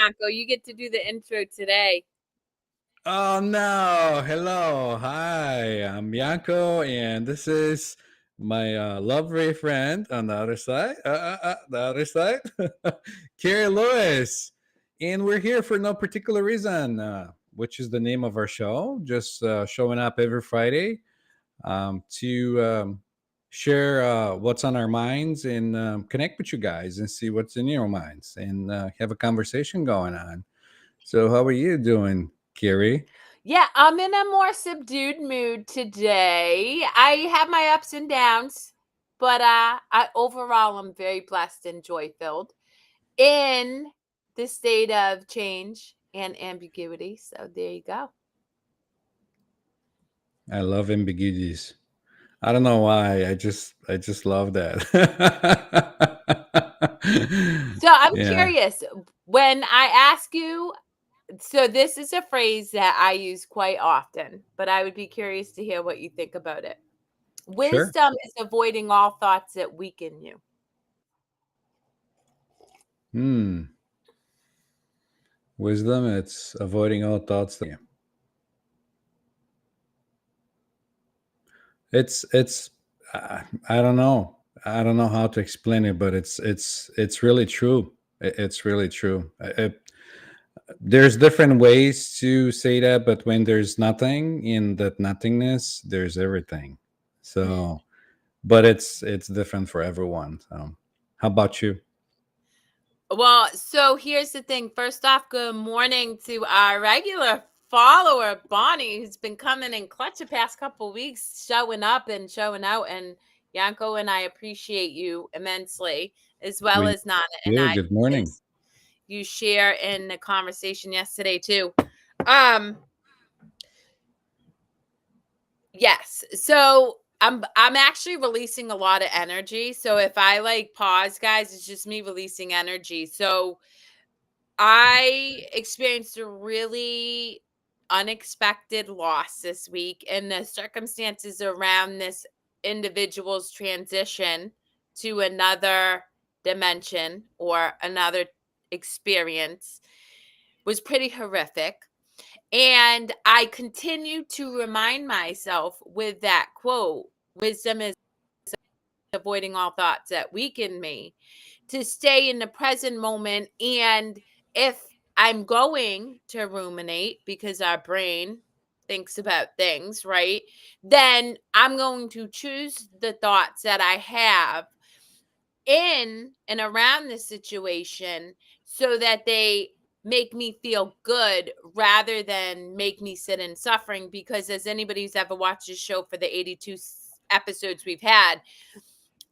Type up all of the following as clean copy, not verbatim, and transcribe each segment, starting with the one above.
Yanko. You get to do the intro today. Oh no! Hello, hi. I'm Yanko, and this is my lovely friend on the other side. The other side, Kerri Lewis, and we're here for no particular reason, which is the name of our show. Just showing up every Friday to share what's on our minds and connect with you guys and see what's in your minds and have a conversation going on. So, how are you doing, Kerri? Yeah, I'm in a more subdued mood today. I have my ups and downs, but overall I'm very blessed and joy filled in the state of change and ambiguity. So there you go. I love ambiguities. I don't know why. I just love that. So I'm Yeah, curious when I ask you. So this is a phrase that I use quite often, but I would be curious to hear what you think about it. sure. Wisdom is avoiding all thoughts that weaken you. Hmm. Wisdom. It's avoiding all thoughts. It's. I don't know. I don't know how to explain it, but it's really true. It's really true. There's different ways to say that, but when there's nothing in that nothingness, there's everything. So, but it's different for everyone. So, how about you? Well, so here's the thing. First off, good morning to our regular follower, Bonnie, who's been coming in clutch the past couple weeks, showing up and showing out. And Yanko and I appreciate you immensely, as well We as Nana and do. I, Good morning. because you share in the conversation yesterday too. Um, yes. So I'm actually releasing a lot of energy. So if I like pause, guys, it's just me releasing energy. So I experienced a really unexpected loss this week, and the circumstances around this individual's transition to another dimension or another experience was pretty horrific. And I continue to remind myself with that quote, wisdom is avoiding all thoughts that weaken me, to stay in the present moment. And if I'm going to ruminate because our brain thinks about things, right? Then I'm going to choose the thoughts that I have in and around the situation so that they make me feel good rather than make me sit in suffering. Because as anybody who's ever watched this show for the 82 episodes we've had,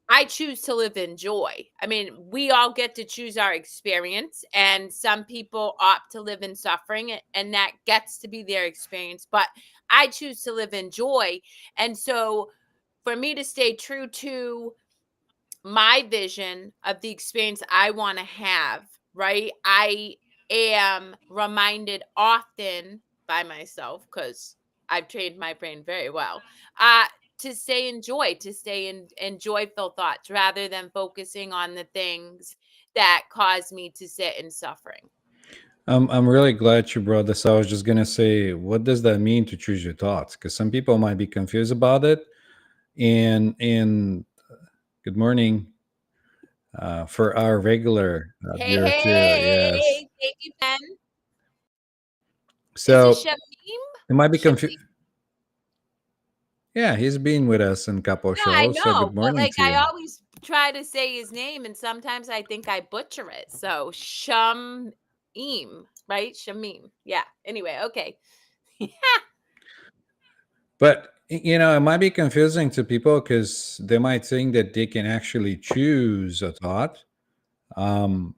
I choose to live in joy. I mean, we all get to choose our experience, and some people opt to live in suffering, and that gets to be their experience. But I choose to live in joy. And so, for me to stay true to my vision of the experience I want to have, right? I am reminded often by myself, because I've trained my brain very well, to stay in joy, to stay in joyful thoughts rather than focusing on the things that cause me to sit in suffering. I'm really glad you brought this. I was just gonna say, what does that mean to choose your thoughts? Because some people might be confused about it. And good morning for our regular Hey, viewer too. Yes. hey, thank you, Ben. Is it So Shamim? it might be confused. Shamim? Yeah, he's been with us in a couple of No, I shows. So good know, but morning like to I you. always try to say his name, and sometimes I think I butcher it. So Shamim, right? Shamim. Yeah. Anyway, okay. But it might be confusing to people because they might think that they can actually choose a thought. Um,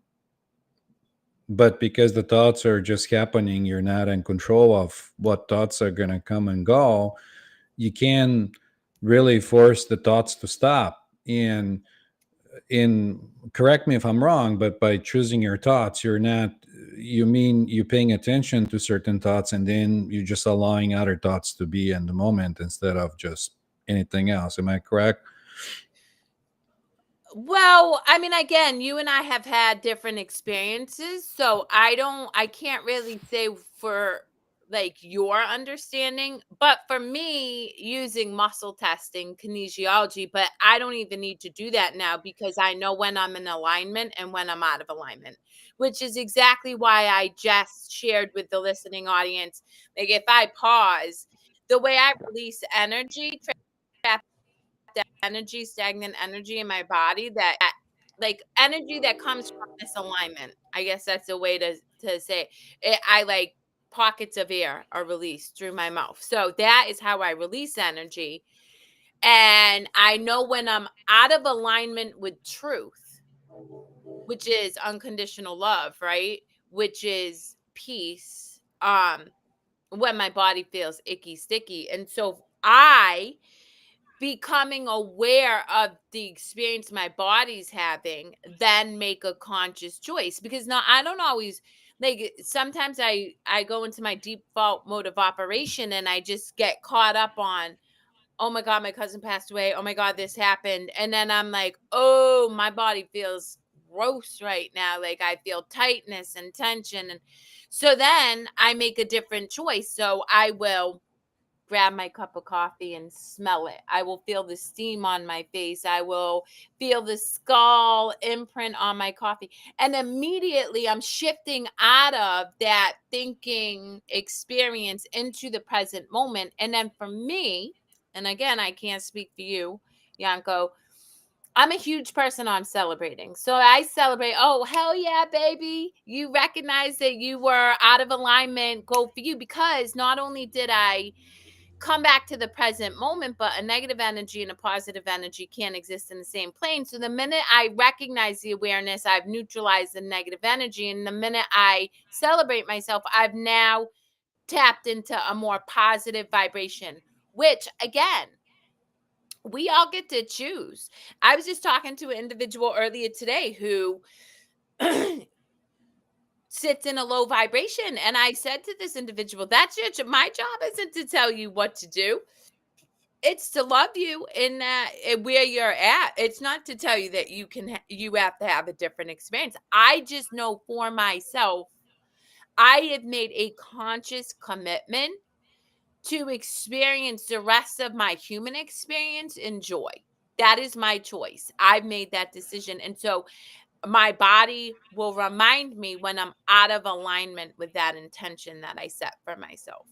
but because the thoughts are just happening, you're not in control of what thoughts are going to come and go. You can really force the thoughts to stop. And in correct me if I'm wrong, but by choosing your thoughts, you're not. You mean you paying attention to certain thoughts, and then you're just allowing other thoughts to be in the moment instead of just anything else. Am I correct? Well, I mean, again, you and I have had different experiences, so I can't really say for like your understanding, but for me, using muscle testing, kinesiology, but I don't even need to do that now because I know when I'm in alignment and when I'm out of alignment, which is exactly why I just shared with the listening audience. Like, if I pause, the way I release energy, energy, stagnant energy in my body, that like energy that comes from misalignment. I guess that's a way to say it. I like pockets of air are released through my mouth. So that is how I release energy. And I know when I'm out of alignment with truth, which is unconditional love, right? Which is peace. When my body feels icky, sticky. And so I becoming aware of the experience my body's having, then make a conscious choice. Because now I don't always like, sometimes I go into my default mode of operation and I just get caught up on, oh my god, my cousin passed away, oh my god, this happened, and then I'm like, oh, my body feels gross right now, like I feel tightness and tension. And so then I make a different choice. So I will grab my cup of coffee and smell it. I will feel the steam on my face. I will feel the skull imprint on my coffee. And immediately I'm shifting out of that thinking experience into the present moment. And then for me, and again, I can't speak for you, Yanko, I'm a huge person on celebrating. So I celebrate, oh, hell yeah, baby. You recognize that you were out of alignment. Go for you. Because not only did I come back to the present moment, but a negative energy and a positive energy can't exist in the same plane. So the minute I recognize the awareness, I've neutralized the negative energy. And the minute I celebrate myself, I've now tapped into a more positive vibration, which again, we all get to choose. I was just talking to an individual earlier today who sits in a low vibration. And I said to this individual, that's your job. My job isn't to tell you what to do. It's to love you in that where you're at. It's not to tell you that you have to have a different experience. I just know for myself, I have made a conscious commitment to experience the rest of my human experience in joy. That is my choice. I've made that decision. And so my body will remind me when I'm out of alignment with that intention that I set for myself.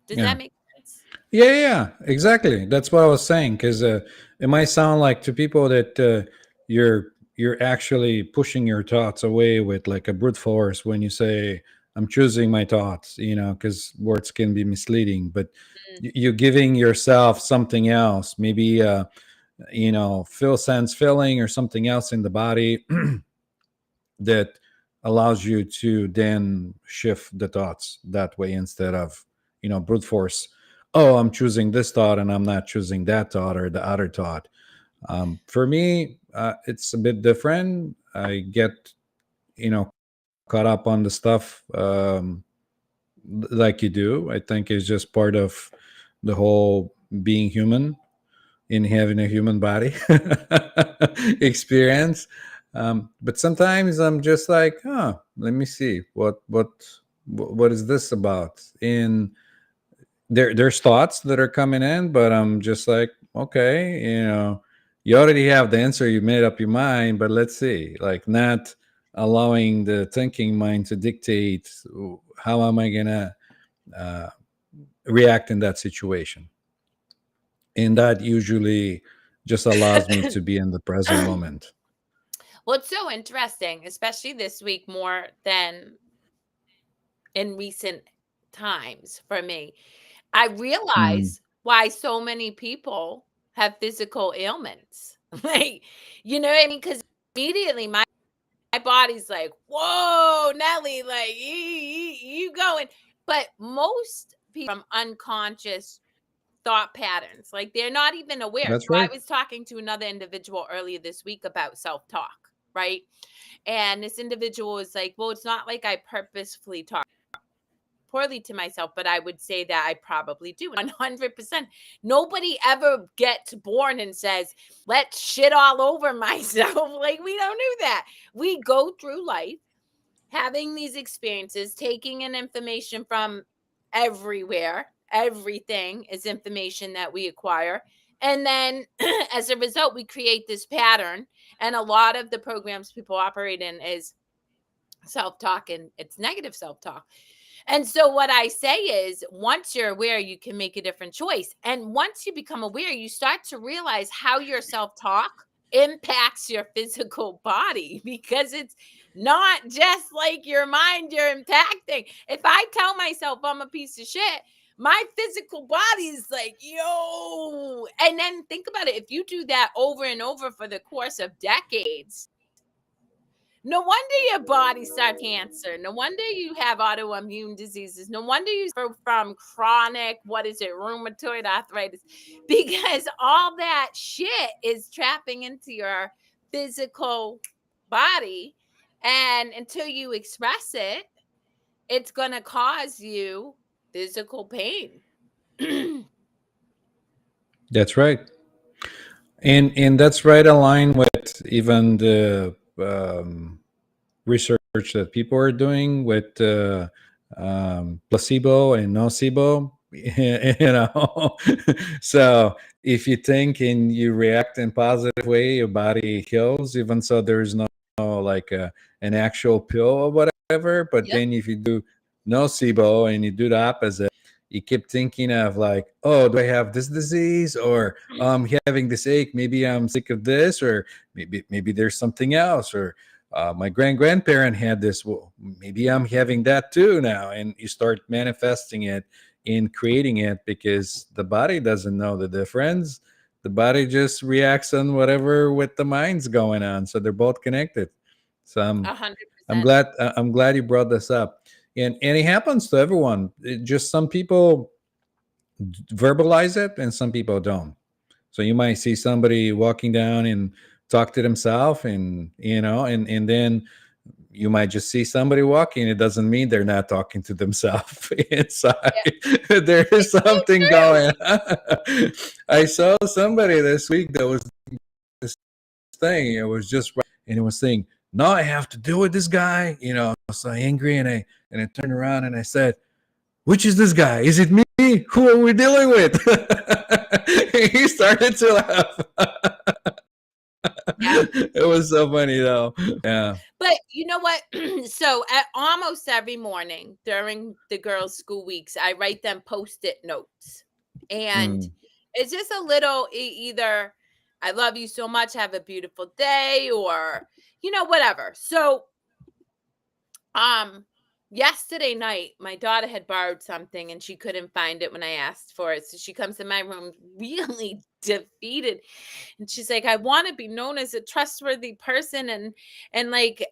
Does Yeah. that make sense? Yeah, yeah, yeah, exactly. That's what I was saying. Because it might sound like to people that you're actually pushing your thoughts away with like a brute force when you say, "I'm choosing my thoughts," because words can be misleading. But Mm. you're giving yourself something else, maybe feel sense feeling or something else in the body that allows you to then shift the thoughts that way instead of brute force. Oh, I'm choosing this thought and I'm not choosing that thought or the other thought. For me, it's a bit different. I get caught up on the stuff, like you do. I think it's just part of the whole being human in having a human body experience. But sometimes I'm just like, let me see what is this about. And there's thoughts that are coming in, but I'm just like, okay, you already have the answer. You made up your mind, but let's see. Like, not allowing the thinking mind to dictate how am I gonna uh, react in that situation. And that usually just allows me to be in the present moment. Well, it's so interesting, especially this week more than in recent times for me. I Mm, realize why so many people have physical ailments. Like, you know what I mean? Because immediately my body's like, whoa, Nelly, like you going. But most people from unconscious thought patterns, like they're not even aware. that's So I right. was talking to another individual earlier this week about self-talk, right? And this individual was like, well, it's not like I poorly to myself, but I would say that I probably do 100%. Nobody ever gets born and says, let's shit all over myself. Like, we don't do that. We go through life having these experiences, taking in information from everywhere. Everything is information that we acquire. And then as a result, we create this pattern. And a lot of the programs people operate in is self-talk, and it's negative self-talk. And so what I say is, once you're aware, you can make a different choice. And once you become aware, you start to realize how your self-talk impacts your physical body, because it's not just like your mind you're impacting. If I tell myself I'm a piece of shit, my physical body is like, yo. And then think about it. If you do that over and over for the course of decades, no wonder your body starts cancer. No wonder you have autoimmune diseases. No wonder you suffer from chronic, what is it, rheumatoid arthritis, because all that shit is trapping into your physical body. And until you express it, it's going to cause you physical pain. That's right. And that's right aligned with even the research that people are doing with placebo and nocebo. You know, so if you think and you react in positive way, your body heals. Even so, there's no like an actual pill or whatever. But Yep. then if you do nocebo and you do the opposite, you keep thinking of like, oh, do I have this disease, or I'm having this ache? Maybe I'm sick of this, or maybe there's something else, or my grandparent had this. Well, maybe I'm having that too now, and you start manifesting it in creating it because the body doesn't know the difference. The body just reacts on whatever with the mind's going on. So they're both connected. So I'm 100%. I'm glad I'm glad you brought this up. And it happens to everyone. Just some people verbalize it and some people don't. So you might see somebody walking down and talk to themselves, and and then you might just see somebody walking. It doesn't mean they're not talking to themselves inside. Yeah, There is it's so something true. going on. I saw somebody this week that was this thing. It was just right, and it was saying, "No, I have to deal with this guy." I was so angry, and I turned around and I said, which is this guy? Is it me? Who are we dealing with? He started to laugh. Yeah. It was so funny though. Yeah. But you know what? So at almost every morning during the girls' school weeks, I write them post-it notes. And Mm. it's just a little either I love you so much, have a beautiful day, or whatever. So um yesterday night my daughter had borrowed something and she couldn't find it when I asked for it. So she comes in my room really defeated, and she's like, I want to be known as a trustworthy person, and I'm like,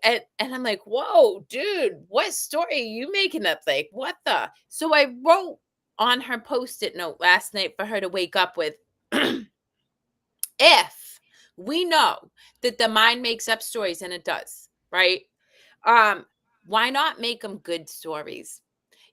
whoa, dude, what story are you making up? Like, what the? So I wrote on her post-it note last night for her to wake up with. If we know that the mind makes up stories, and it does, right? um why not make them good stories?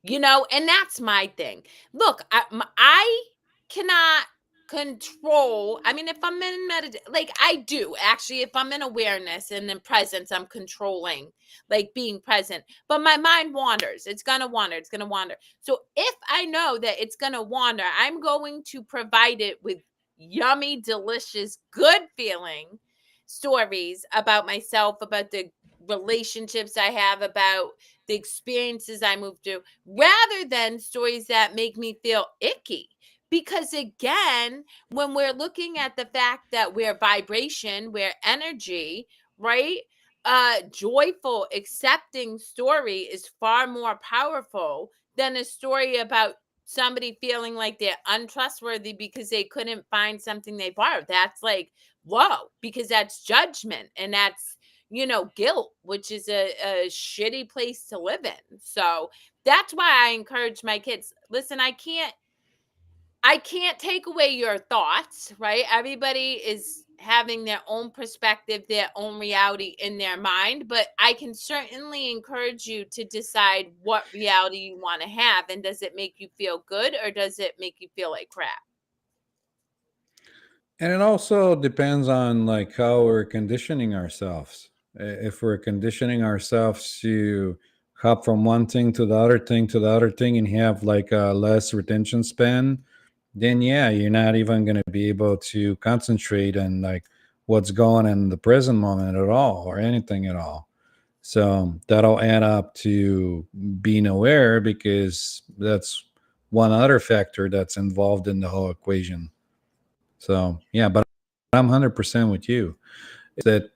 And that's my thing. Look, I cannot control. I mean, if I'm in like I do actually, if I'm in awareness and in presence, I'm controlling, like being present. But my mind wanders. It's gonna wander. It's gonna wander. So if I know that it's gonna wander, I'm going to provide it with yummy, delicious, good feeling stories about myself, about the relationships I have, about the experiences I moved through, rather than stories that make me feel icky. Because again, when we're looking at the fact that we're vibration, we're energy, right? Joyful, accepting story is far more powerful than a story about somebody feeling like they're untrustworthy because they couldn't find something they borrowed. That's like, whoa, because that's judgment, and that's guilt, which is a shitty place to live in. So that's why I encourage my kids, listen, I can't take away your thoughts, right? Everybody is having their own perspective, their own reality in their mind, but I can certainly encourage you to decide what reality you want to have, and does it make you feel good or does it make you feel like crap? And it also depends on like how we're conditioning ourselves. If we're conditioning ourselves to hop from one thing to the other thing to the other thing and have like a less retention span, then yeah, you're not even going to be able to concentrate on like what's going on in the present moment at all or anything at all. So that'll add up to being aware, because that's one other factor that's involved in the whole equation. So yeah, but I'm 100% with you. That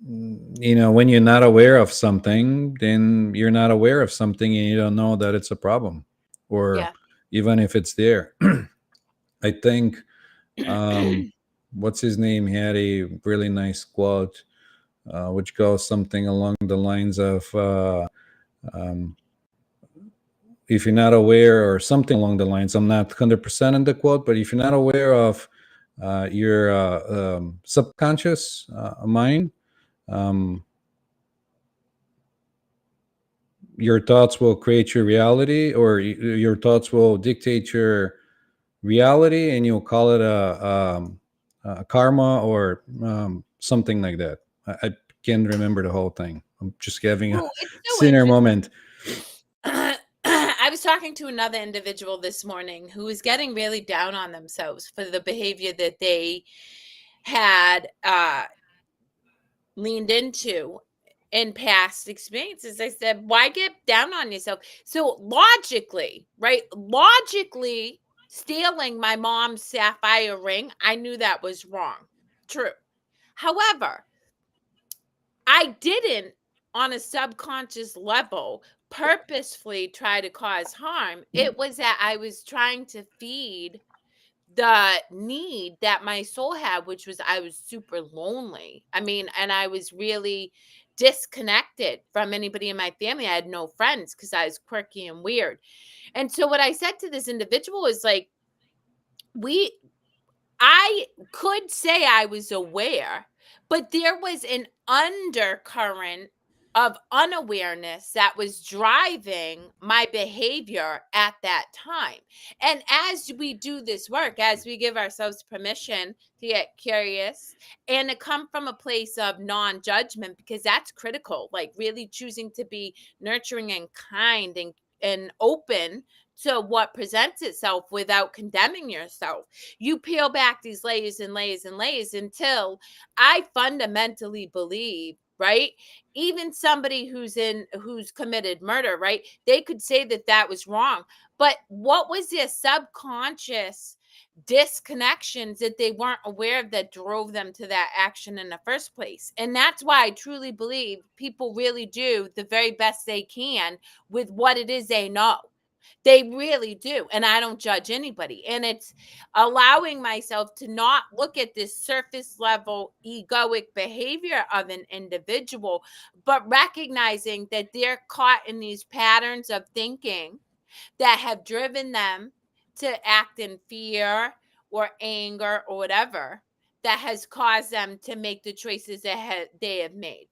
when you're not aware of something, then you're not aware of something, and you don't know that it's a problem, or Yeah. even if it's there. I think what's his name had a really nice quote, which goes something along the lines of um, if you're not aware, or something along the lines. I'm not 100% in the quote, but if you're not aware of your subconscious mind, um, your thoughts will create your reality, or your thoughts will dictate your reality, and you'll call it a karma, or something like that. I can't remember the whole thing. I'm just having a Well, it's so sinner interesting. moment. I was talking to another individual this morning who was getting really down on themselves for the behavior that they had leaned into in past experiences. I said, why get down on yourself? So logically, right? Logically, stealing my mom's sapphire ring, I knew that was wrong. True. However, I didn't, on a subconscious level, purposefully try to cause harm. It was that I was trying to feed the need that my soul had, which was I was super lonely. I mean, and I was really disconnected from anybody in my family. I had no friends because I was quirky and weird. And so what I said to this individual is like, we I could say I was aware, but there was an undercurrent of unawareness that was driving my behavior at that time. And as we do this work, as we give ourselves permission to get curious and to come from a place of non judgment, because that's critical, like really choosing to be nurturing and kind and open to what presents itself without condemning yourself. You peel back these layers and layers and layers until I fundamentally believe, right? Even somebody who's committed murder, right? They could say that that was wrong. But what was their subconscious disconnections that they weren't aware of that drove them to that action in the first place? And that's why I truly believe people really do the very best they can with what it is they know. They really do. And I don't judge anybody. And it's allowing myself to not look at this surface level egoic behavior of an individual, but recognizing that they're caught in these patterns of thinking that have driven them to act in fear or anger or whatever that has caused them to make the choices that they have made.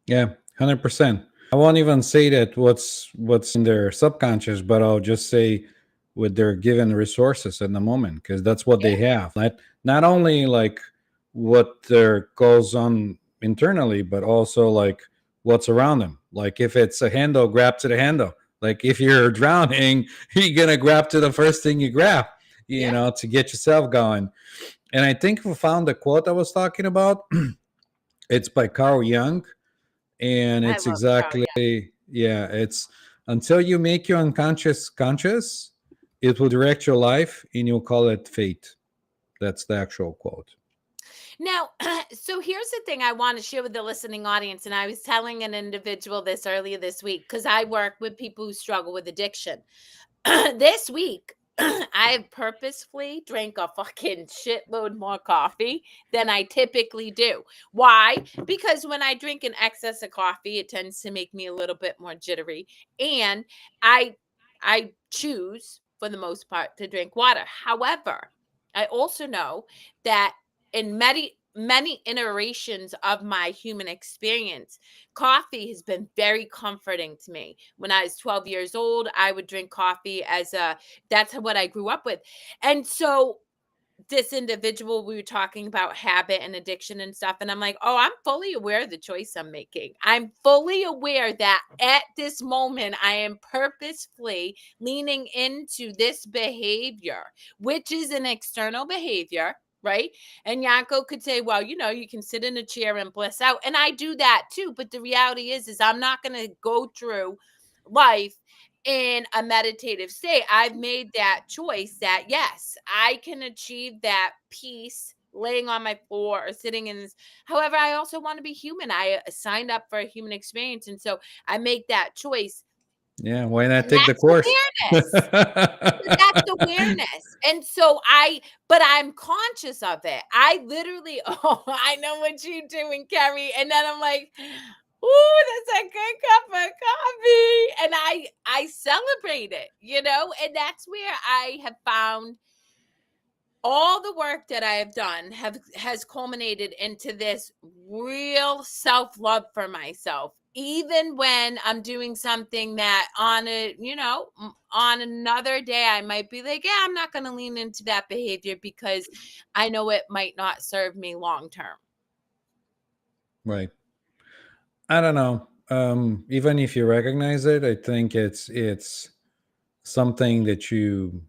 Yeah, 100%. I won't even say that what's in their subconscious, but I'll just say with their given resources at the moment, because that's what Yeah. they have. Not only like what there goes on internally, but also like what's around them. Like if it's a handle, grab to the handle. Like if you're drowning, you're gonna grab to the first thing you grab, Yeah. to get yourself going. And I think we found the quote I was talking about. It's by Carl Jung, and I it's love Carl. exactly, Yeah. yeah, it's until you make your unconscious conscious, it will direct your life, and you'll call it fate. That's the actual quote. Now, so here's the thing I want to share with the listening audience. And I was telling an individual this earlier this week because I work with people who struggle with addiction. This week, I have purposefully drank a fucking shitload more coffee than I typically do. Why? Because when I drink an excess of coffee, it tends to make me a little bit more jittery. And I I choose for the most part to drink water. However, I also know that in many iterations of my human experience, coffee has been very comforting to me. When I was 12 years old, I would drink coffee as a that's what I grew up with. And so this individual, we were talking about habit and addiction and stuff, and I'm like, oh, I'm fully aware of the choice I'm making. I'm fully aware that at this moment I am purposefully leaning into this behavior, which is an external behavior, right? And Yanko could say, well, you can sit in a chair and bliss out, and I do that too. But the reality is I'm not going to go through life in a meditative state. I've made that choice that yes, I can achieve that peace laying on my floor or sitting in this. However, I also want to be human. I signed up for a human experience. And so I make that choice. Yeah, why not And take the that's course? awareness. But that's awareness. And so but I'm conscious of it. I literally, oh, I know what you're doing, Kerri. And then I'm like, ooh, that's a good cup of coffee. And I celebrate it, and that's where I have found all the work that I have done has culminated into this real self-love for myself. Even when I'm doing something that on another day I might be like, yeah, I'm not going to lean into that behavior because I know it might not serve me long term. Right. I don't know. Even if you recognize it, I think it's something that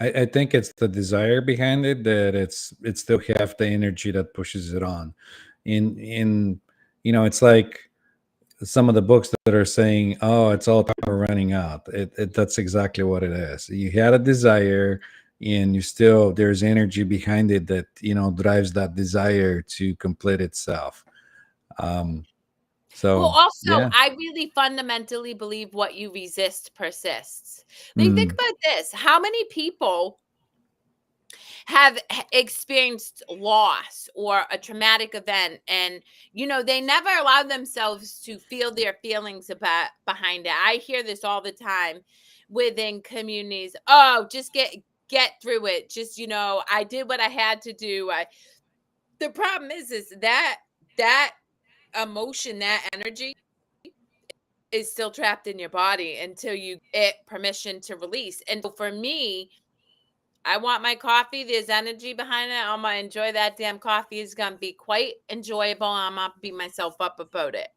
I think it's the desire behind it, that it still have the energy that pushes it on. In it's like some of the books that are saying, "Oh, it's all power running out." That's exactly what it is. You had a desire, and you still there's energy behind it that drives that desire to complete itself. Um, Well, so also, yeah. I really fundamentally believe what you resist persists. Like, think Mm, about this. How many people have experienced loss or a traumatic event, and they never allow themselves to feel their feelings about behind it? I hear this all the time within communities. Oh, just get through it. Just, I did what I had to do. The problem is that emotion, that energy is still trapped in your body until you get permission to release. And so for me, I want my coffee. There's energy behind it. I'm gonna enjoy that damn coffee. It's gonna be quite enjoyable. I'm gonna beat myself up about it.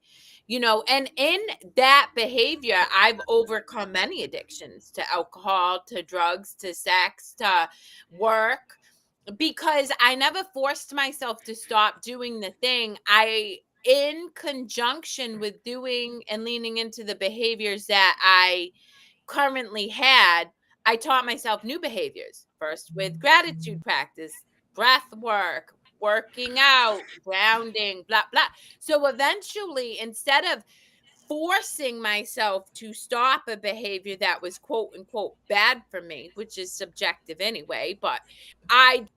And in that behavior, I've overcome many addictions to alcohol, to drugs, to sex, to work, because I never forced myself to stop doing the thing. In conjunction with doing and leaning into the behaviors that I currently had, I taught myself new behaviors. First with gratitude practice, breath work, working out, grounding, blah, blah. So eventually, instead of forcing myself to stop a behavior that was quote unquote bad for me, which is subjective anyway, but I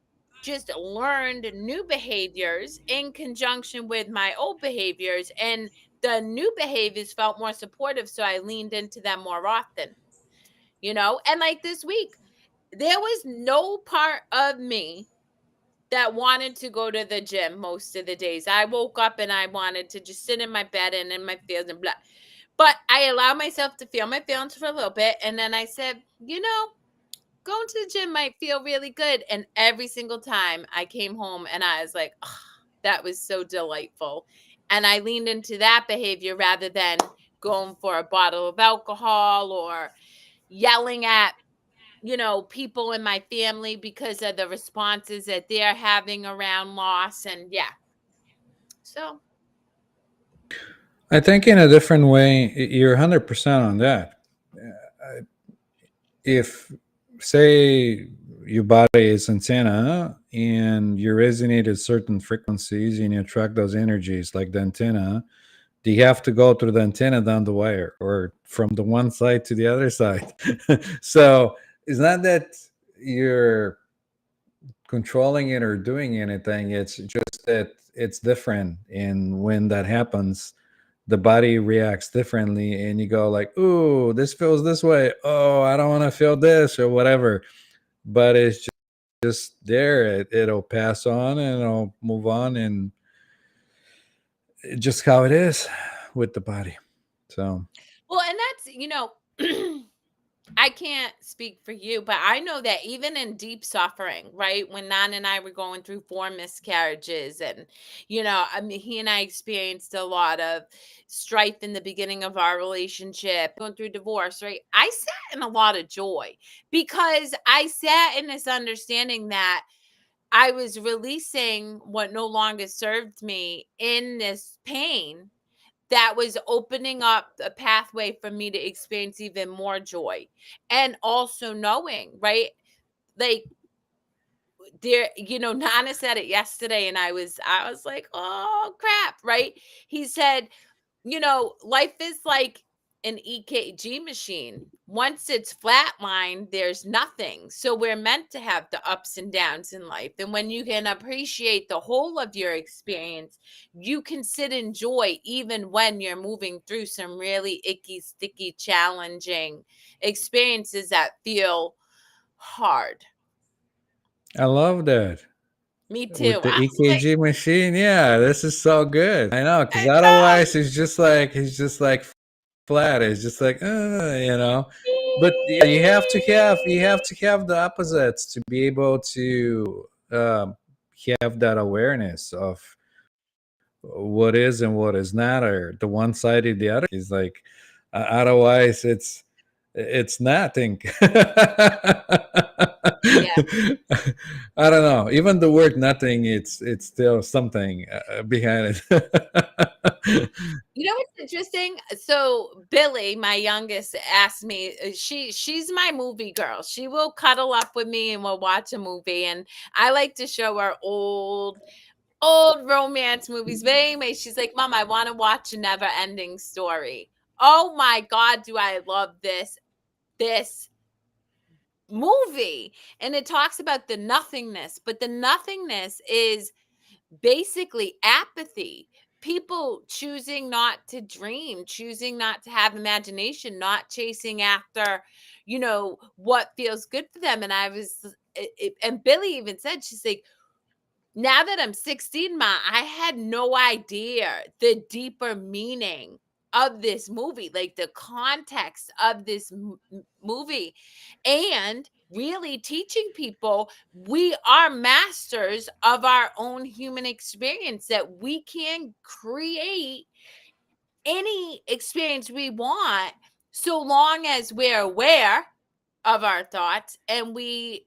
just learned new behaviors in conjunction with my old behaviors. And the new behaviors felt more supportive. So I leaned into them more often. And like this week, there was no part of me that wanted to go to the gym most of the days. I woke up and I wanted to just sit in my bed and in my feelings and blah. But I allowed myself to feel my feelings for a little bit. And then I said, going to the gym might feel really good. And every single time I came home and I was like, oh, that was so delightful. And I leaned into that behavior rather than going for a bottle of alcohol or yelling at people in my family because of the responses that they're having around loss. And yeah, so I think in a different way, you're 100% on that. If, say, your body is antenna and you resonate at certain frequencies and you attract those energies like the antenna, do you have to go through the antenna down the wire or from the one side to the other side? So it's not that you're controlling it or doing anything, it's just that it's different. And when that happens, the body reacts differently and you go like, ooh, this feels this way, oh, I don't want to feel this or whatever. But it's just there. It'll pass on and it'll move on, and just how it is with the body. So Well, and that's, I can't speak for you, but I know that even in deep suffering, right? When Nan and I were going through 4 miscarriages, and, I mean, he and I experienced a lot of strife in the beginning of our relationship, going through divorce, right? I sat in a lot of joy because I sat in this understanding that I was releasing what no longer served me in this pain that was opening up a pathway for me to experience even more joy. And also knowing, right? Like Nana said it yesterday, and I was like, oh crap, right? He said, life is like an EKG machine. Once it's flatlined, there's nothing. So we're meant to have the ups and downs in life. And when you can appreciate the whole of your experience, you can sit in joy even when you're moving through some really icky, sticky, challenging experiences that feel hard. I love that. Me With too. the I was like, EKG machine, yeah, this is so good. I know, because I know. otherwise it's just like flat. It's just like, you know. But yeah, you have to have the opposites to be able to have that awareness of what is and what is not, or the one side or the other. Is like, otherwise it's nothing. Yeah. I don't know. Even the word nothing, it's still something behind it. You know what's interesting? So Billy, my youngest, asked me. She's my movie girl. She will cuddle up with me and we'll watch a movie. And I like to show her old romance movies. But anyway, she's like, "Mom, I want to watch a never ending story." Oh my God, do I love this movie? And it talks about the nothingness, but the nothingness is basically apathy. People choosing not to dream, choosing not to have imagination, not chasing after, what feels good for them. And and Billy even said, she's like, now that I'm 16, Ma, I had no idea the deeper meaning of this movie, like the context of this movie, and really teaching people we are masters of our own human experience, that we can create any experience we want so long as we're aware of our thoughts and we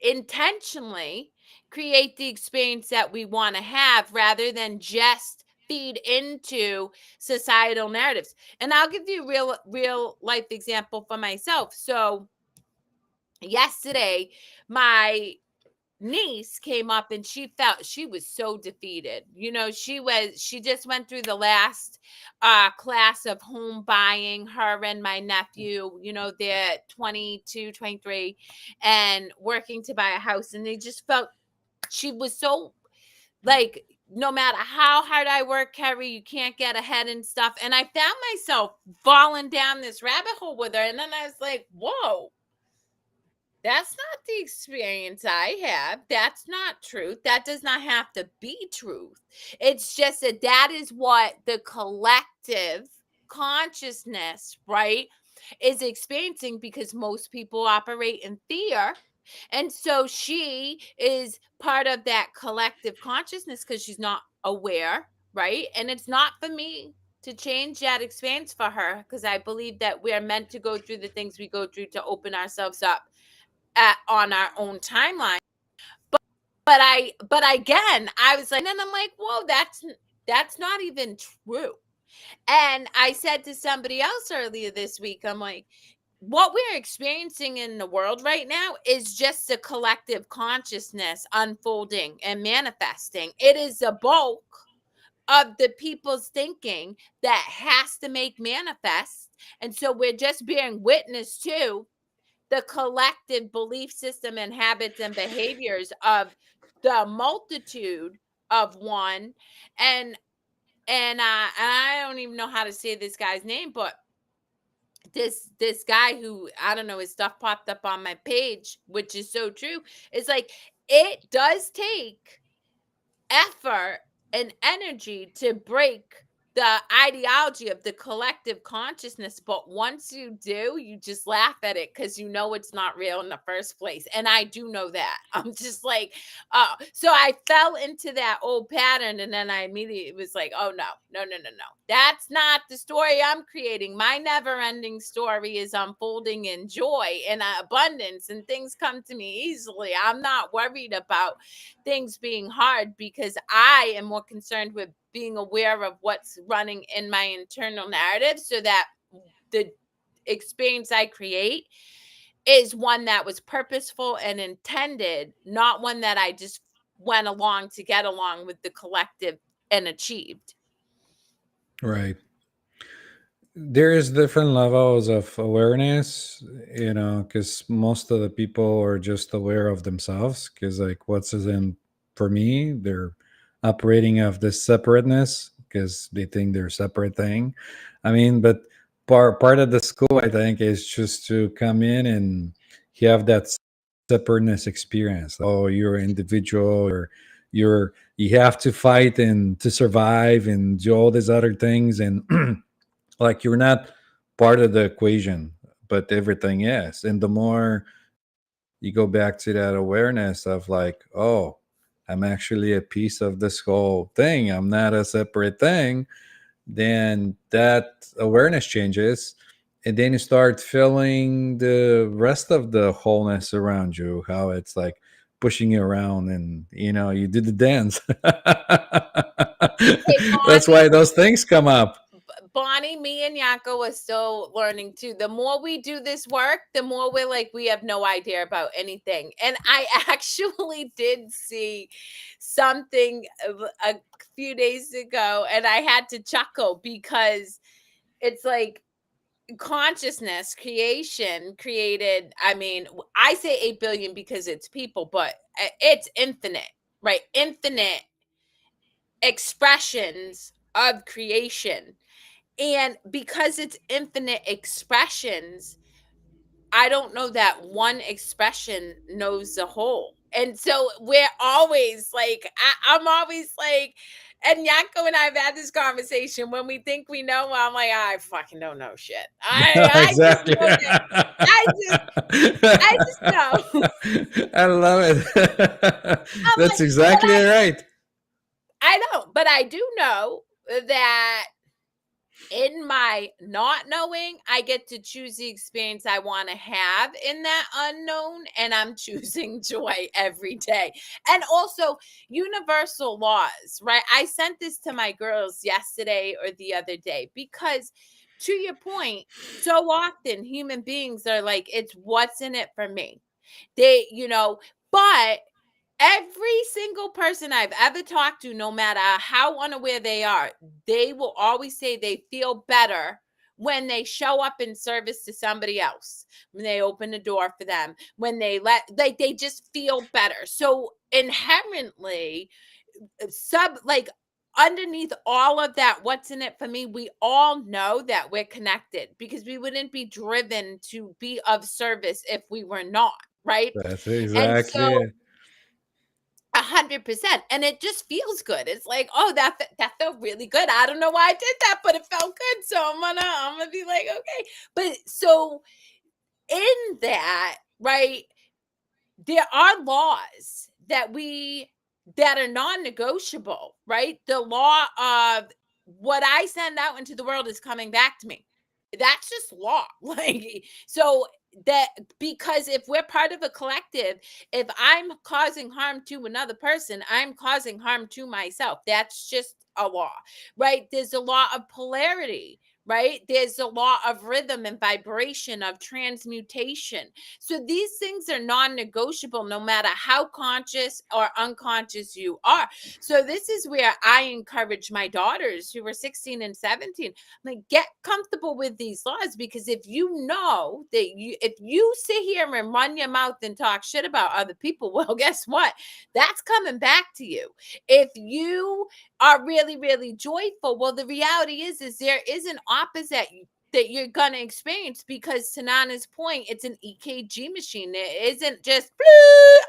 intentionally create the experience that we want to have rather than just feed into societal narratives. And I'll give you a real life example for myself. So yesterday, my niece came up and she was so defeated. She just went through the last class of home buying, her and my nephew. They're 22, 23, and working to buy a house, and they just felt she was so like, no matter how hard I work, Kerri, you can't get ahead and stuff. And I found myself falling down this rabbit hole with her, and then I was like, whoa, that's not the experience I have. That's not truth. That does not have to be truth. It's just that is what the collective consciousness, right, is experiencing, because most people operate in fear. And so she is part of that collective consciousness because she's not aware, right? And it's not for me to change that experience for her, because I believe that we are meant to go through the things we go through to open ourselves up on our own timeline. But again, I was like, and then I'm like, whoa, that's not even true. And I said to somebody else earlier this week, I'm like, what we're experiencing in the world right now is just a collective consciousness unfolding and manifesting. It is a bulk of the people's thinking that has to make manifest. And so we're just bearing witness to the collective belief system and habits and behaviors of the multitude of one. And I don't even know how to say this guy's name, but this guy who, I don't know, his stuff popped up on my page, which is so true. It's like it does take effort and energy to break the ideology of the collective consciousness, but once you do, you just laugh at it because you know it's not real in the first place. And I do know that. I'm just like, oh, so I fell into that old pattern, and then I immediately was like, oh no, no, no, no, no. That's not the story I'm creating. My never-ending story is unfolding in joy and abundance, and things come to me easily. I'm not worried about things being hard because I am more concerned with being aware of what's running in my internal narrative so that the experience I create is one that was purposeful and intended, not one that I just went along to get along with the collective and achieved. Right. There's different levels of awareness, because most of the people are just aware of themselves. Because, like, what's in for me, they're operating of this separateness because they think they're a separate thing. I mean, but part of the school, I think, is just to come in and you have that separateness experience. Oh, you're an individual, or you have to fight and to survive and do all these other things, and like you're not part of the equation, but everything is. And the more you go back to that awareness of like, oh, I'm actually a piece of this whole thing, I'm not a separate thing, then that awareness changes. And then you start feeling the rest of the wholeness around you, how it's like pushing you around, and you do the dance. Hey, That's why those things come up. Bonnie, me and Yanko are still learning too. The more we do this work, the more we're like, we have no idea about anything. And I actually did see something a few days ago, and I had to chuckle because it's like consciousness creation created, I mean, I say 8 billion because it's people, but it's infinite, right? Infinite expressions of creation, and because it's infinite expressions, I don't know that one expression knows the whole. And so we're always like, I'm always like, and Yanko and I have had this conversation when we think we know. I'm like, I fucking don't know shit. I just Exactly. know that. I just, I just know. I love it. I'm That's like, but exactly right. I don't, but I do know that in my not knowing, I get to choose the experience I want to have in that unknown, and I'm choosing joy every day. And also, universal laws, right? I sent this to my girls yesterday or the other day because, to your point, so often human beings are like, it's what's in it for me. But every single person I've ever talked to, no matter how unaware they are, they will always say they feel better when they show up in service to somebody else, when they open the door for them, when they just feel better. So inherently, like underneath all of that, what's in it for me, we all know that we're connected because we wouldn't be driven to be of service if we were not, right? That's And exactly so it. 100%. And it just feels good. It's like, oh, that felt really good. I don't know why I did that, but it felt good. So I'm gonna be like, okay. But so in that, right, there are laws that are non-negotiable, right? The law of what I send out into the world is coming back to me. That's just law. Like, so that, because if we're part of a collective, if I'm causing harm to another person, I'm causing harm to myself. That's just a law, right? There's a law of polarity, right? There's a law of rhythm and vibration, of transmutation. So these things are non-negotiable no matter how conscious or unconscious you are. So this is where I encourage my daughters who are 16 and 17, like, get comfortable with these laws, because if you know that if you sit here and run your mouth and talk shit about other people, well, guess what? That's coming back to you. If you are really, really joyful, well, the reality is there is an that you're gonna experience, because to Nana's point, it's an EKG machine. It isn't just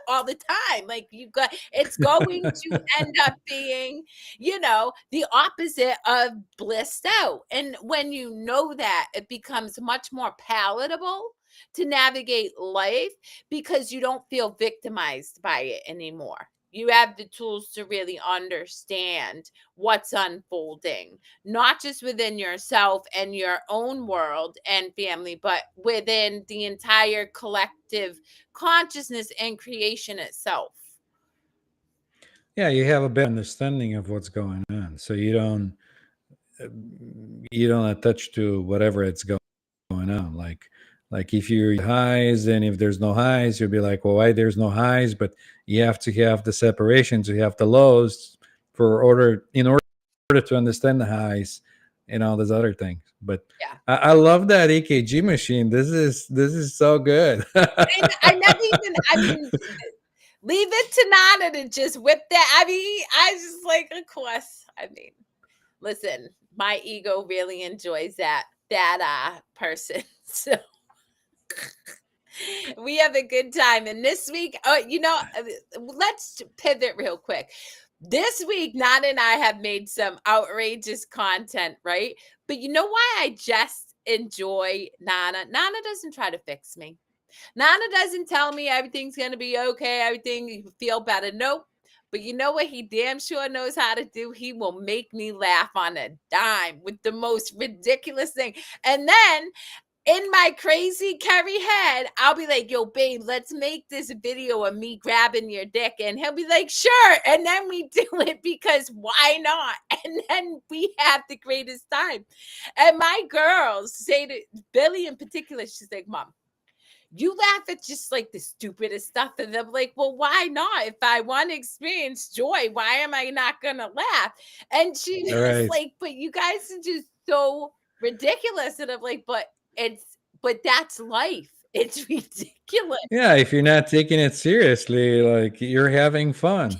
all the time. Like you got, it's going to end up being, the opposite of blissed out. And when you know that, it becomes much more palatable to navigate life, because you don't feel victimized by it anymore. You have the tools to really understand what's unfolding, not just within yourself and your own world and family, but within the entire collective consciousness and creation itself. Yeah, you have a better understanding of what's going on, so you don't attach to whatever it's going on. Like if you're highs, and if there's no highs, you'll be like, well, why there's no highs? But you have to have the separations, you have the lows in order to understand the highs and all those other things. But Yeah. I love that EKG machine. This is so good. I never even, I mean, leave it to Nana to just whip that. I mean, I just like, of course. I mean, listen, my ego really enjoys that person. So we have a good time. And this week, let's pivot real quick. This week, Nana and I have made some outrageous content, right? But you know why I just enjoy Nana? Nana doesn't try to fix me. Nana doesn't tell me everything's going to be okay, everything, you feel better. Nope. But you know what he damn sure knows how to do? He will make me laugh on a dime with the most ridiculous thing. And then in my crazy Kerri head, I'll be like, yo, babe, let's make this video of me grabbing your dick. And he'll be like, sure. And then we do it, because why not? And then we have the greatest time. And my girls say to Billy in particular, she's like, Mom, you laugh at just like the stupidest stuff. And I'm like, well, why not? If I want to experience joy, why am I not going to laugh? And she All was right. like, but you guys are just so ridiculous. And I'm like, but that's life. It's ridiculous. Yeah, if you're not taking it seriously, like you're having fun.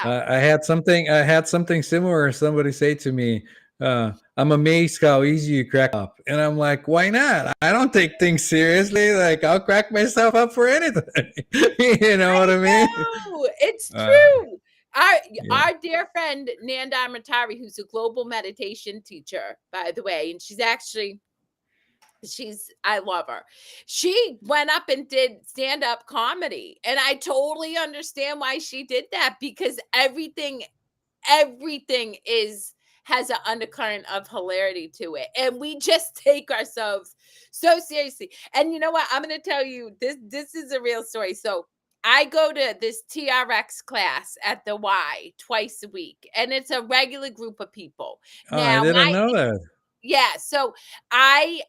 Yeah. I had something similar. Somebody say to me, "I'm amazed how easy you crack up," and I'm like, "Why not? I don't take things seriously. Like I'll crack myself up for anything." You know what I mean? No, it's Uh, true. Our yeah. our dear friend Nanda Amatari, who's a global meditation teacher, by the way, and I love her. She went up and did stand-up comedy, and I totally understand why she did that, because everything has an undercurrent of hilarity to it, and we just take ourselves so seriously. And you know what, I'm going to tell you, this is a real story. So I go to this TRX class at the Y twice a week, and it's a regular group of people. Oh, I Now didn't know that. so I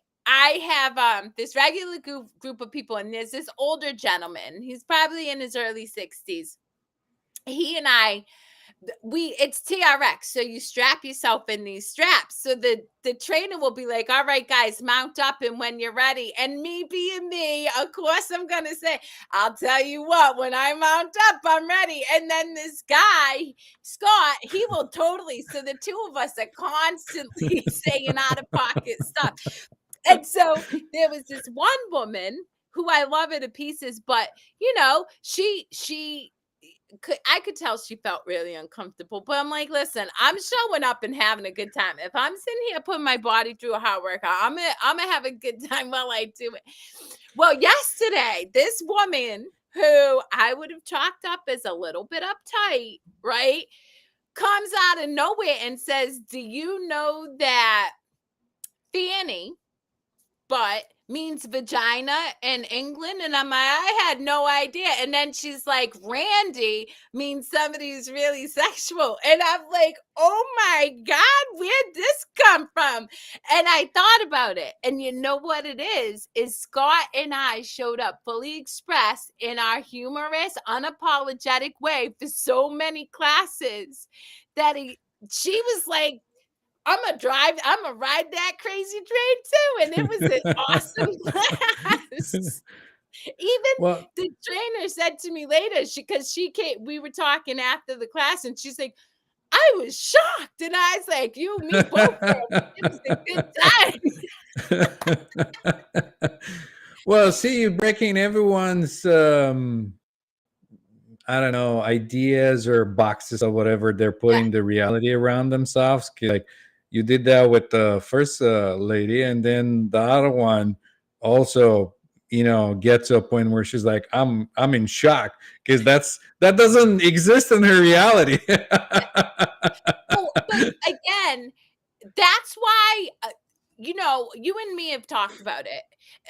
have this regular group of people, and there's this older gentleman. He's probably in his early 60s. He and I, it's TRX, so you strap yourself in these straps. So the trainer will be like, all right, guys, mount up, and when you're ready. And me being me, of course, I'm gonna say, I'll tell you what, when I mount up, I'm ready. And then this guy, Scott, he will totally, so the two of us are constantly saying out of pocket stuff. And so there was this one woman who I love her to pieces, but I could tell she felt really uncomfortable. But I'm like, listen, I'm showing up and having a good time. If I'm sitting here putting my body through a hard workout, I'm gonna have a good time while I do it. Well, yesterday, this woman who I would have chalked up as a little bit uptight, right, comes out of nowhere and says, do you know that Fanny but means vagina in England? And I had no idea. And then she's like, Randy means somebody who's really sexual. And I'm like, oh my God, where'd this come from? And I thought about it. And you know what it is Scott and I showed up fully expressed in our humorous, unapologetic way for so many classes that she was like, I'm gonna ride that crazy train too. And it was an awesome class. Even Well, the trainer said to me later, because she came, we were talking after the class, and she's like, I was shocked. And I was like, you and me both, girl. It was a good time. Well, see, you're breaking everyone's I don't know, ideas or boxes or whatever they're Yeah. putting the reality around themselves. Like you did that with the first lady, and then the other one also, gets to a point where she's like, I'm in shock because that doesn't exist in her reality. Well, but again, that's why, you and me have talked about it.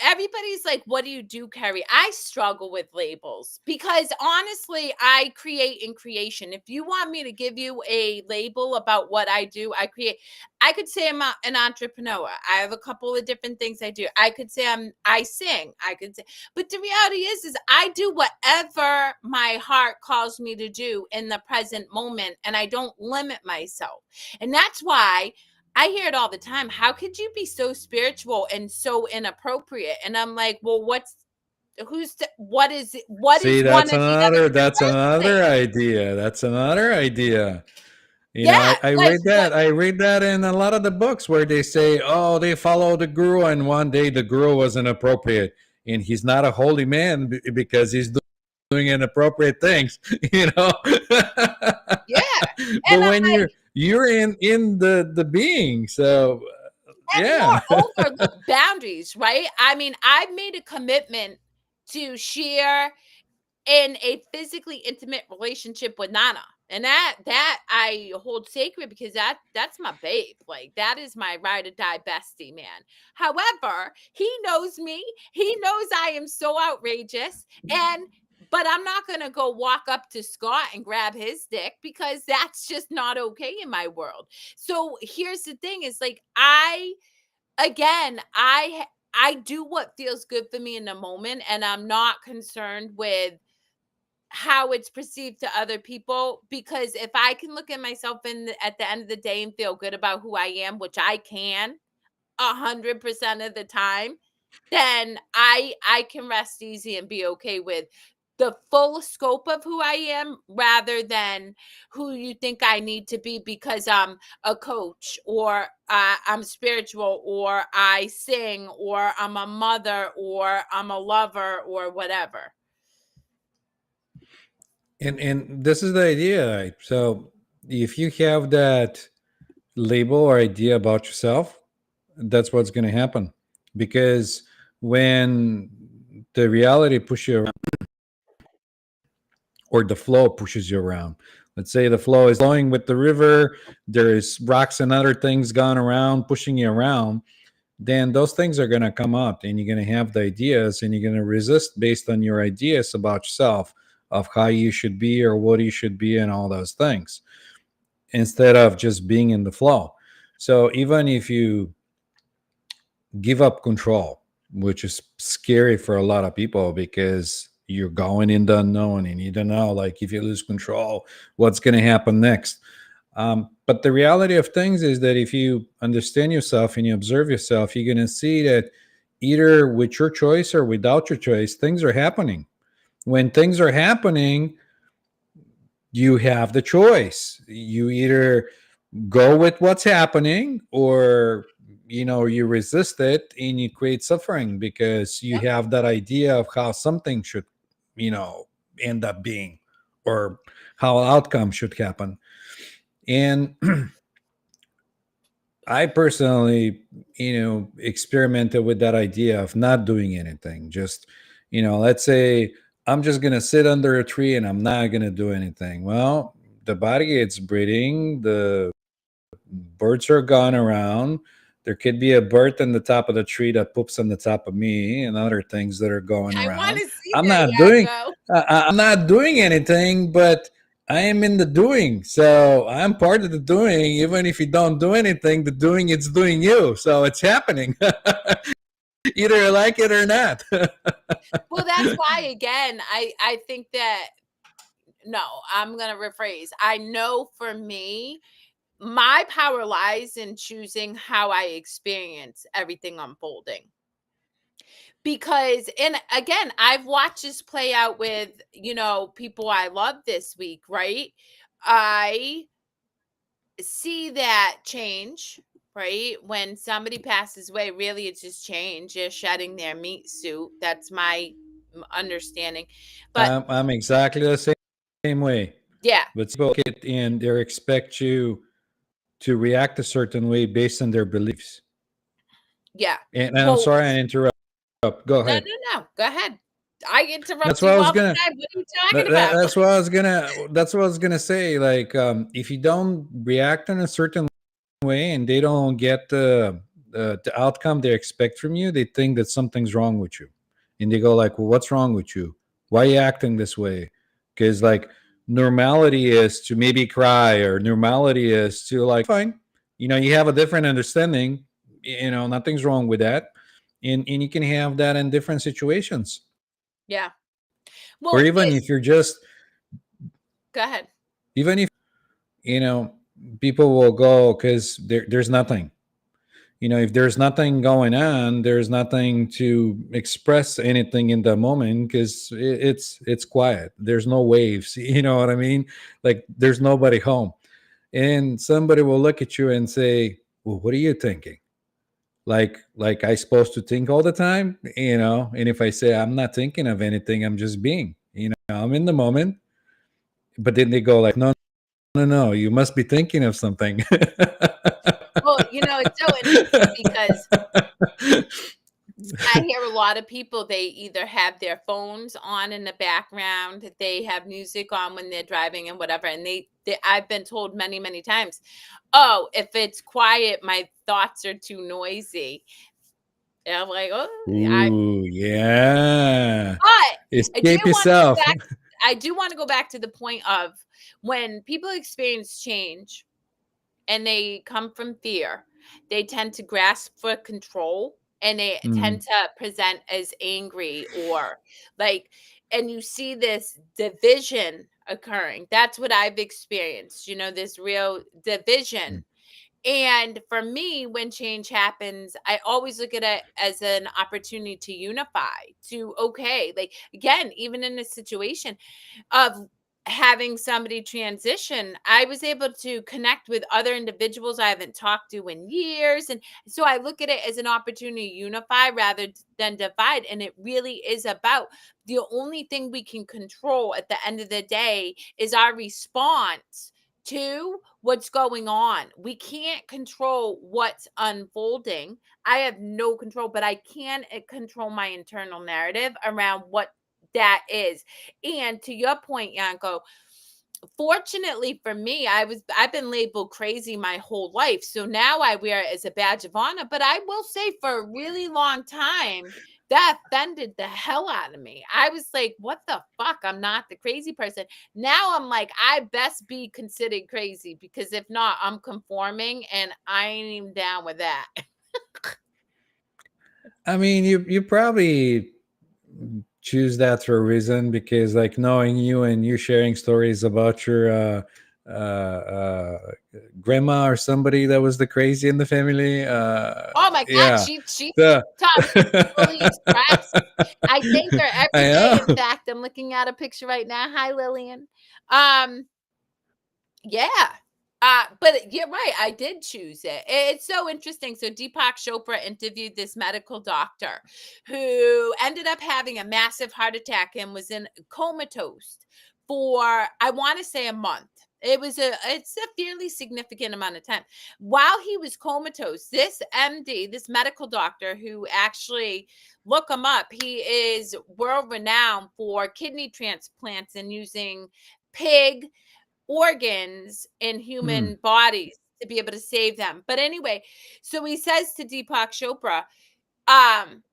Everybody's like, "What do you do, Kerri?" I struggle with labels because honestly, I create in creation. If you want me to give you a label about what I do, I create. I could say I'm an entrepreneur. I have a couple of different things I do. I could say I sing. I could say, but the reality is I do whatever my heart calls me to do in the present moment, and I don't limit myself. And that's why I hear it all the time. How could you be so spiritual and so inappropriate? And I'm like, well, what is See, one and the other that's reversing? another idea. That's another idea. Yeah, I like read what? that. I read that in a lot of the books where they say, "Oh, they follow the guru, and one day the guru was inappropriate, and he's not a holy man because he's doing inappropriate things." You know. Yeah. But And I'm when like, you're in the being, so and yeah. moreover, look, boundaries, right? I mean, I've made a commitment to share in a physically intimate relationship with Nana. And that I hold sacred because that's my babe. Like that is my ride or die bestie, man. However, he knows me. He knows I am so outrageous. And but I'm not gonna go walk up to Scott and grab his dick because that's just not okay in my world. So here's the thing: is like I do what feels good for me in the moment, and I'm not concerned with how it's perceived to other people, because if I can look at myself at the end of the day and feel good about who I am, which I can 100% of the time, then I can rest easy and be okay with the full scope of who I am rather than who you think I need to be because I'm a coach or I'm spiritual or I sing or I'm a mother or I'm a lover or whatever. And this is the idea, right? So if you have that label or idea about yourself, that's what's going to happen. Because when the reality pushes you around, or the flow pushes you around, let's say the flow is flowing with the river, there's rocks and other things going around pushing you around, then those things are going to come up and you're going to have the ideas and you're going to resist based on your ideas about yourself, of how you should be or what you should be and all those things, instead of just being in the flow. So even if you give up control, which is scary for a lot of people because you're going in the unknown and you don't know, like, if you lose control, what's going to happen next. But the reality of things is that if you understand yourself and you observe yourself, you're going to see that either with your choice or without your choice, things are happening. When things are happening, you have the choice. You either go with what's happening, or you resist it and you create suffering because you Yep. have that idea of how something should you know end up being, or how outcome should happen. And I personally experimented with that idea of not doing anything. Just, let's say I'm just going to sit under a tree and I'm not going to do anything. Well, the body is breathing, the birds are gone around. There could be a bird on the top of the tree that poops on the top of me, and other things that are going I want around. to see I'm that, not doing. Yanko. I'm not doing anything, but I am in the doing. So I'm part of the doing. Even if you don't do anything, the doing, it's doing you. So it's happening. Either you like it or not. Well, that's why again, I think that no, I'm going to rephrase. I know for me, my power lies in choosing how I experience everything unfolding. Because and again, I've watched this play out with, people I love this week, right? I see that change, right? When somebody passes away, really it's just change. You're shedding their meat suit. That's my understanding. But I'm exactly the same way. yeah, But people look at and they expect you to react a certain way based on their beliefs. yeah. And I'm Well, sorry I interrupt. Go no, ahead. no, no. Go ahead. I That's interrupt what I you was all the gonna. time. What are you talking about? That's what I was gonna. That's what I was gonna say. Like, if you don't react in a certain way and they don't get the outcome they expect from you, they think that something's wrong with you, and they go like, "Well, what's wrong with you? Why are you acting this way?" Because like normality is to maybe cry, or normality is to like fine. You have a different understanding. Nothing's wrong with that, and you can have that in different situations, Yeah. or Well, even if you're just go ahead. even if you know people will go because there's nothing. If there's nothing going on, there's nothing to express anything in the moment because it's quiet. There's no waves. You know what I mean? Like there's nobody home, and somebody will look at you and say, "Well, what are you thinking?" Like I supposed to think all the time, And if I say I'm not thinking of anything, I'm just being. I'm in the moment. But then they go like, "No, no, no, you must be thinking of something." Well, it's so interesting because I hear a lot of people, they either have their phones on in the background, they have music on when they're driving and whatever, and I've been told many, many times, "Oh, if it's quiet, my thoughts are too noisy." And I'm like, "Oh, I." Ooh, yeah. But I do Escape wanna go yourself. back I do wanna go back to the point of when people experience change and they come from fear, they tend to grasp for control and they Mm, tend to present as angry or like, and you see this division occurring. That's what I've experienced, this real mm, division. And for me, when change happens, I always look at it as an opportunity to unify, to, okay, like, again, even in a situation of having somebody transition, I was able to connect with other individuals I haven't talked to in years. And so I look at it as an opportunity to unify rather than divide. And it really is about the only thing we can control at the end of the day is our response to what's going on. We can't control what's unfolding. I have no control, but I can control my internal narrative around what that is. And to your point, Yanko, fortunately for me, I've been labeled crazy my whole life. So now I wear it as a badge of honor. But I will say for a really long time, that offended the hell out of me. I was like, what the fuck? I'm not the crazy person. Now I'm like, I best be considered crazy because if not, I'm conforming and I ain't even down with that. I mean, you probably choose that for a reason because, like, knowing you and you sharing stories about your grandma or somebody that was the crazy in the family. Oh my God, Yeah. she The taught me to fully express. I thank her I every day. In know. fact, I'm looking at a picture right now. Hi, Lillian. Um, yeah. But you're right. I did choose it. It's so interesting. So Deepak Chopra interviewed this medical doctor who ended up having a massive heart attack and was in comatose for, I want to say, a month. It's a fairly significant amount of time. While he was comatose, this MD, this medical doctor who actually, look him up, he is world renowned for kidney transplants and using pig organs in Mm, human bodies to be able to save them. But anyway, so he says to Deepak Chopra, um,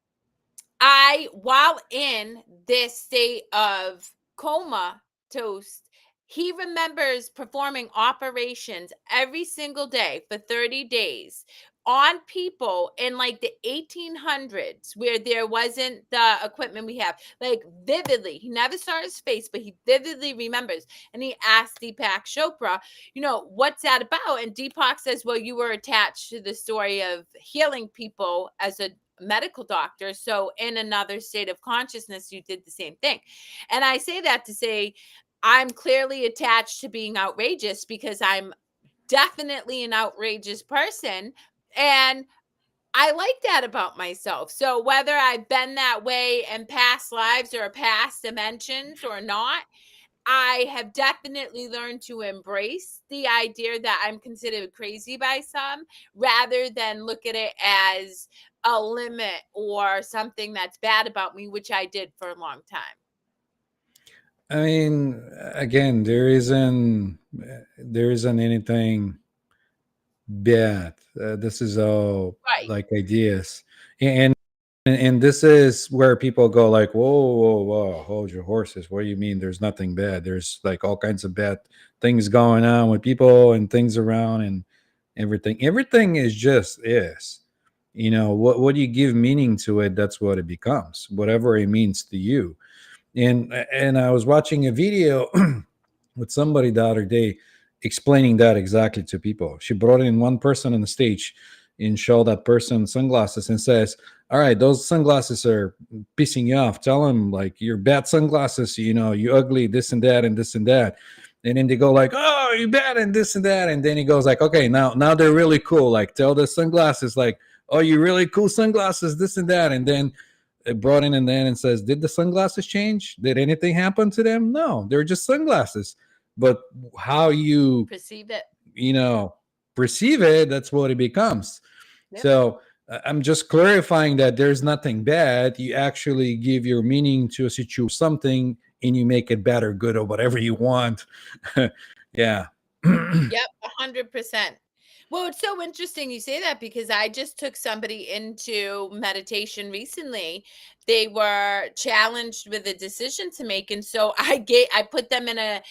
while in this state of comatose, he remembers performing operations every single day for 30 days on people in like the 1800s where there wasn't the equipment we have, like vividly. He never saw his face, but he vividly remembers. And he asked Deepak Chopra, what's that about? And Deepak says, well, you were attached to the story of healing people as a medical doctor. So in another state of consciousness, you did the same thing. And I say that to say, I'm clearly attached to being outrageous because I'm definitely an outrageous person. And I like that about myself. So whether I've been that way in past lives or past dimensions or not, I have definitely learned to embrace the idea that I'm considered crazy by some, rather than look at it as a limit or something that's bad about me, which I did for a long time. I mean, again, there isn't anything bad. This is all Right. like ideas, and this is where people go like, whoa, whoa, whoa, hold your horses. What do you mean? There's nothing bad. There's like all kinds of bad things going on with people and things around and everything. Everything is just is. What do you give meaning to it? That's what it becomes. Whatever it means to you. And I was watching a video with somebody the other day explaining that exactly to people. She brought in one person on the stage and showed that person sunglasses and says, all right, those sunglasses are pissing you off. Tell them like you're bad sunglasses, you ugly, this and that and this and that. And then they go like, oh, you bad and this and that. And then he goes like, okay, now they're really cool. Like tell the sunglasses like, oh, you really cool sunglasses, this and that. And then it brought in and then and says, did the sunglasses change? Did anything happen to them? No, they're just sunglasses. But how you Perceive it. you know perceive it, that's what it becomes. Yep. So I'm just clarifying that there's nothing bad. You actually give your meaning to a situation, something, and you make it better, good, or whatever you want. Yeah. Yep, 100%. Well, it's so interesting you say that because I just took somebody into meditation recently. They were challenged with a decision to make, and so I put them in a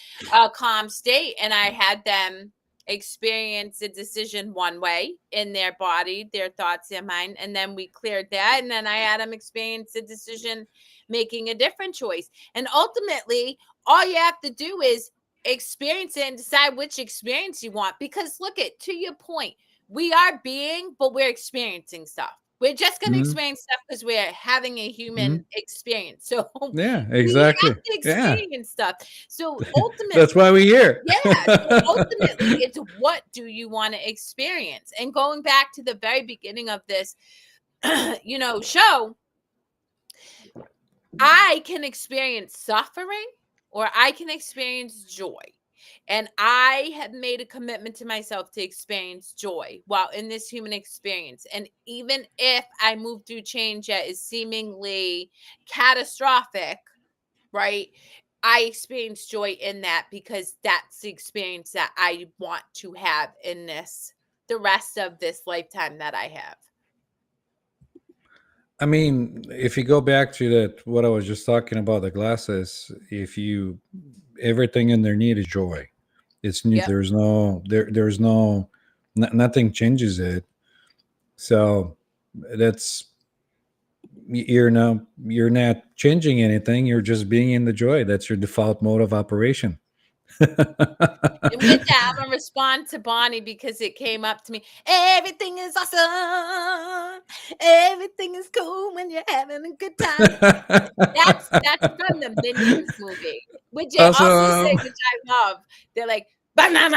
calm state, and I had them experience a decision one way in their body, their thoughts, their mind, and then we cleared that, and then I had them experience a decision making a different choice. And ultimately, all you have to do is experience it and decide which experience you want. Because look at, to your point, we are being, but we're experiencing stuff. We're just going to Mhm, experience stuff because we're having a human mhm. experience. So Yeah, we have exactly. to Yeah. experience stuff. So ultimately, That's why we're here. yeah. So ultimately, it's what do you want to experience? And going back to the very beginning of this, show, I can experience suffering or I can experience joy. And I have made a commitment to myself to experience joy while in this human experience. And even if I move through change that is seemingly catastrophic, right? I experience joy in that because that's the experience that I want to have in the rest of this lifetime that I have. I mean, if you go back to that, what I was just talking about, the glasses, if you, everything in there need is joy. Yep. Nothing changes it. So that's, you're not changing anything. You're just being in the joy. That's your default mode of operation. And with that, I'm gonna respond to Bonnie because it came up to me. Everything is awesome. Everything is cool when you're having a good time. That's from the Minions movie, which they also say, Awesome. which I love. They're like banana.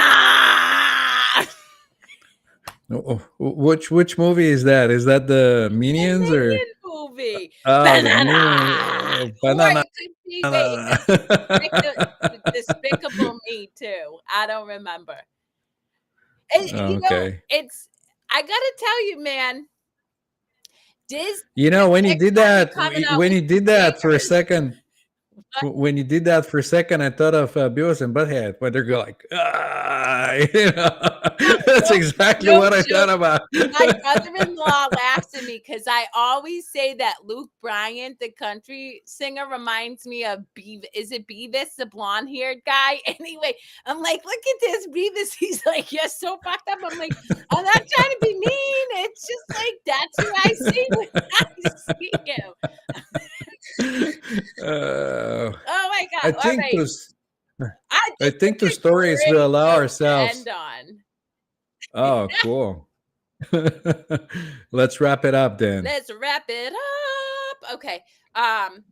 Which movie is that? Is that the The Minions or Minion movie, oh the banana. Minions? Or Banana. it could be wait, is it Despicable Me too? I don't remember. And, Okay. it's I gotta tell you, man, Disney and When you did Pixar be that, coming out when with you did some that for a bangers. second, when you did that for a second, I thought of Beavis and Butthead, when they're like, ah, No, that's no, exactly no what I joke. thought about. My brother-in-law laughs at me because I always say that Luke Bryant, the country singer, reminds me of is it Beavis, the blonde-haired guy? Anyway, I'm like, "Look at this Beavis." He's like, "You're so fucked up." I'm like, "I'm not trying to be mean. It's just like that's who I see when I see him." uh, Oh my I god. All think right. those, I This think the is a stories we great allow note to ourselves. end on. Oh, cool. Let's wrap it up then. Let's wrap it up. Okay. Um,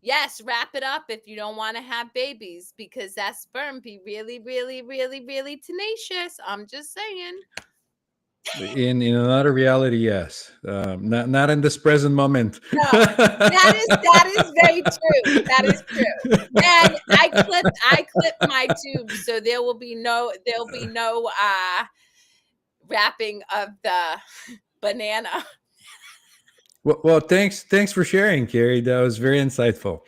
yes, wrap it up if you don't want to have babies because that sperm be really, really, really, really tenacious. I'm just saying. In another reality, yes. Not in this present moment. No, that is very true. That is true. And I clip my tubes, so there will be no wrapping of the banana. Well, thanks for sharing, Kerri. That was very insightful.